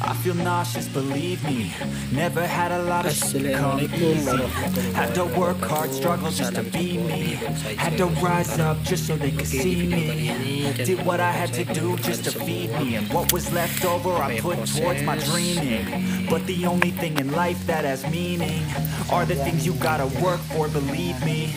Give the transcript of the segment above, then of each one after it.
I feel nauseous, believe me. Never had a lot of shit come easy. Had to work hard, struggle just to be me. Had to rise up just so they could see me. Did what I had to do just to feed me. And what was left over I put towards my dreaming. But the only thing in life that has meaning are the things you gotta work for, believe me.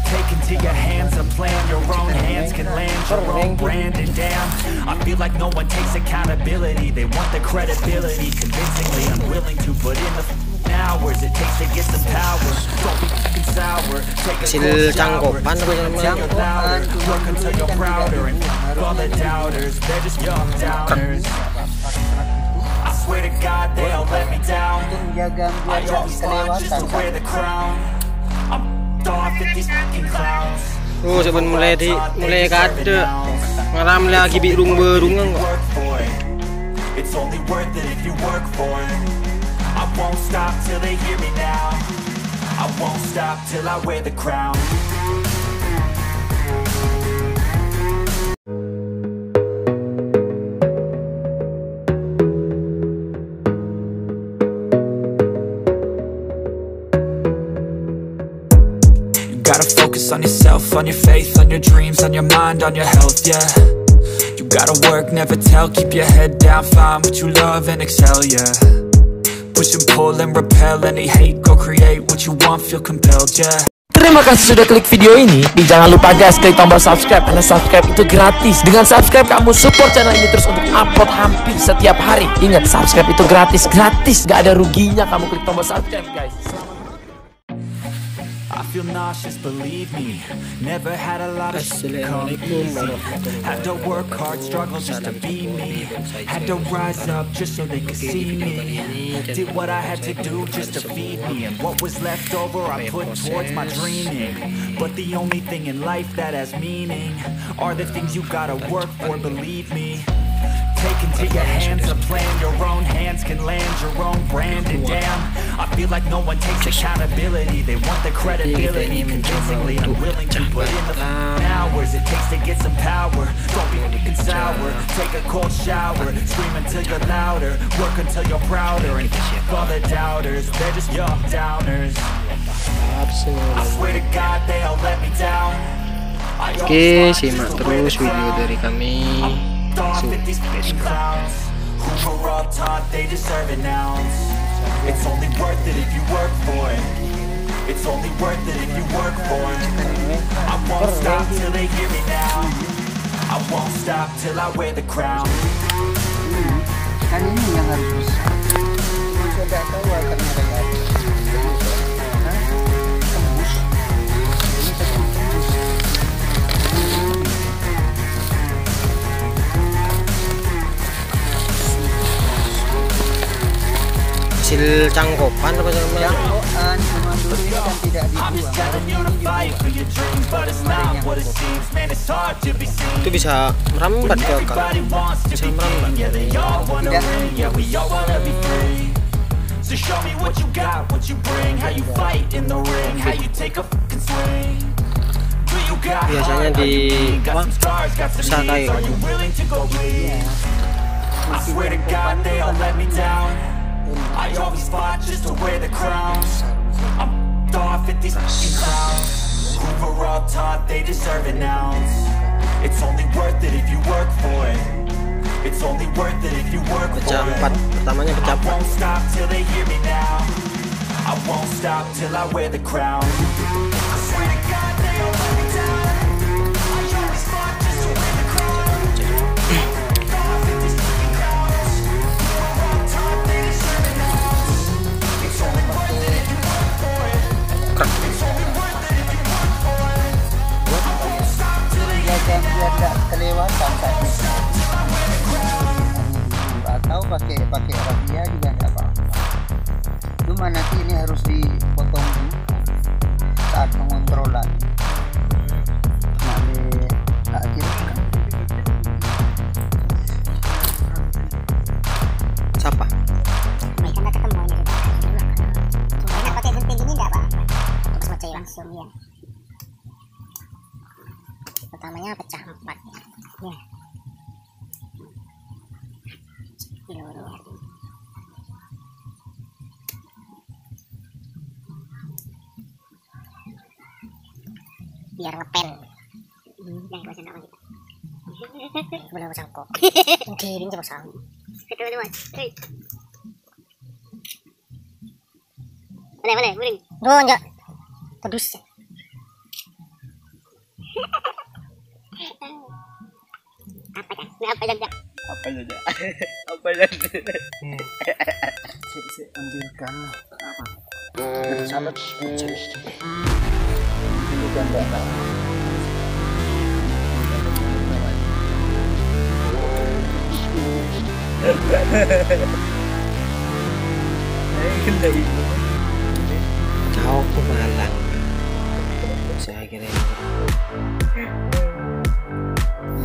Take into your hands a plan, your own hands can land your own brand. And damn, I feel like no one takes accountability. They want the credibility, convincingly unwilling to put in the hours it takes to get some power. Don't be fucking sour, take a cold shower, tell it louder, work until you're prouder. And all the doubters, they're just young downers. I swear to God they all let me down. I always fought just to wear the crown. Sebelum mulai kada ngaram lagi birung berungang kok. It's only worth it if you work for it. I won't stop till they hear me now. I won't stop till I wear the crown. Gotta focus on yourself, on your faith, on your dreams, on your mind, on your health, yeah. You gotta work, never tell, keep your head down, find what you love and excel, yeah. Push and pull and repel any hate, go create what you want, feel compelled, yeah. Terima kasih sudah klik video ini. Jangan lupa guys, klik tombol subscribe, karena subscribe itu gratis. Dengan subscribe kamu support channel ini terus untuk upload hampir setiap hari. Ingat, subscribe itu gratis, gak ada ruginya kamu klik tombol subscribe guys. I feel nauseous, believe me. Never had a lot of shit come easy. Had to work hard, struggle just to be me. Had to rise up just so they could see me. Did what I had to do just to feed me. And what was left over I put towards my dreaming. But the only thing in life that has meaning are the things you gotta work for, believe me. Take into your hands a plan, your own hands can land your own brand. And damn, I feel like no one takes accountability. They want the credibility, convincingly unwilling to put in the hours it takes to get some power. Don't be fucking sour, take a cold shower, scream until you're louder, work until you're prouder. And all the doubters, they're just young downers. I swear to God they all let me down. Oke, simak terus video dari kami. It's only worth it if you work for it. It's only worth it if you work for it. I won't stop till they hear me now. I won't stop till I wear the crown. Kan ini yang harus sudah tahu akan mereka. Hasil cangkopan apa namanya? Cangkopan cuma dulu kan tidak dibuang. Itu bisa merambat ke akar. Bisa merambat. Biasanya di usaha kayu. I swear to God they all let me down. I always fought just to wear the crown. I'm off at these fucking clowns who were all taught they deserve an ounce. It's only worth it if you work for it. It's only worth it if you work for Pecah it. 4, pertamanya pecah I won't stop till they hear me now. I won't stop till I wear the crown. I swear to God they all let me down. I always fought just to wear the crown. Biar tidak kelewatan atau pakai raffia juga tidak apa-apa. Cuma nanti ini harus dipotong dulu saat pengontrolan. Akhir. Siapa? Langsung ya. Pertamanya pecah 4 ya. biar ngepen. Yang dua sendok lagi. Boleh pasang kok. Kirim coba pasang. Ketua dua. Boleh, guring. Duh, enggak. Terus. Apa saja? Saya ambilkan apa? Salat. Ambilkan Mbak. Kau pemalang. Saya kira.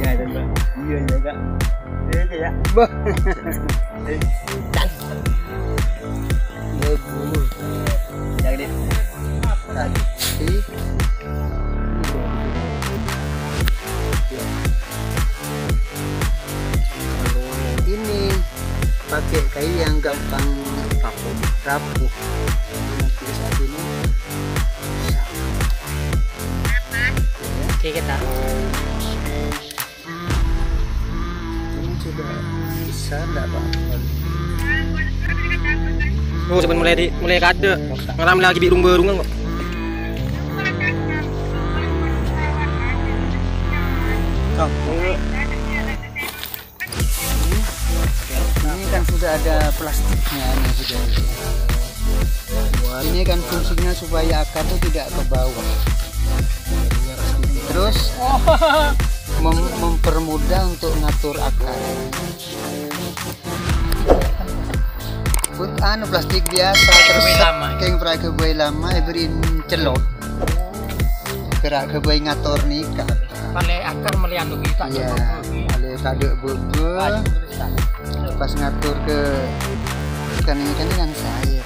Iya, dan Mbak. Iya, Kak. Iya, ya. Bah. Yang ini. Tadi. Ini pakai kayu yang gampang rapuh. Nanti saat ini. Oke, kita. Ini sudah bisa enggak, Pak? Oh, sebenarnya mulai kade. Ngeram lagi birung-birungan kok. Ini kan sudah ada plastiknya, ini kan fungsinya supaya akar itu tidak ke bawah. Terus mempermudah untuk ngatur akar. Plastik biasa terus keng pra ke boy lama berin celot. Gerak ke boy ngatur nikah. Pale akar melianu kita. Iya, pale kade bebe. Pas ngatur ke ikan ini kan saya.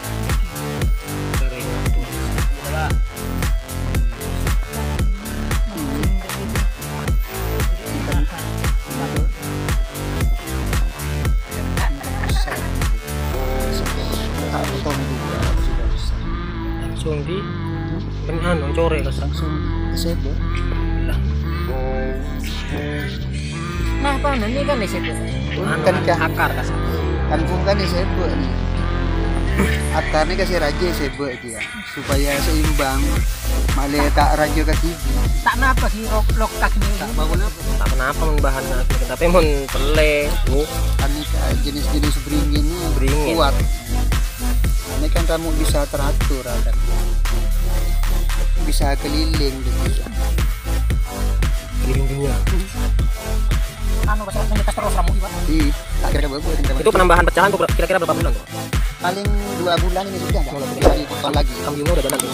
Langsung di benar core Langsung ke sebe. Nah, apa ini kan di situ. Kan ke akar kasar. kampung kan di sebe nih. Akarnya kasih raja sebe dia supaya seimbang. Male tak raja ke TV. Tak napa sih lokak ini. Tak bangun apa? Tak kenapa men bahan tapi mun pele. Kan jenis-jenis beringin ini Beringin. kuat. Ini kan kamu bisa teratur ada. Bisa keliling gitu. Giring dunia. Anu bahasa kita terus ramu iwan. Di akhir berapa? Itu penambahan pecahan tuh kira-kira berapa bulan tuh? Paling 2 bulan ini sudah enggak bisa dipotong lagi. Kambingnya udah jalan tuh.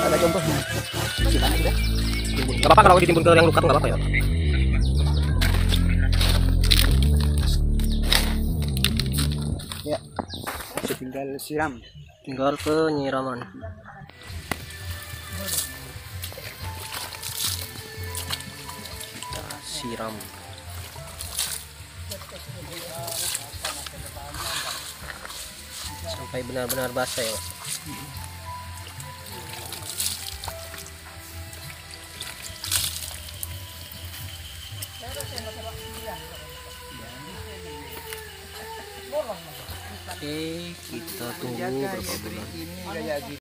Ada contohnya. Kita sudah. Gak apa-apa kalau ditimbun ke yang luka tuh gak apa-apa ya. Ya. Tinggal siram. Tinggal penyiraman. Kita siram. Sampai benar-benar basah ya, Pak. Oke, kita tunggu berapa bulan. Ini kayak gitu.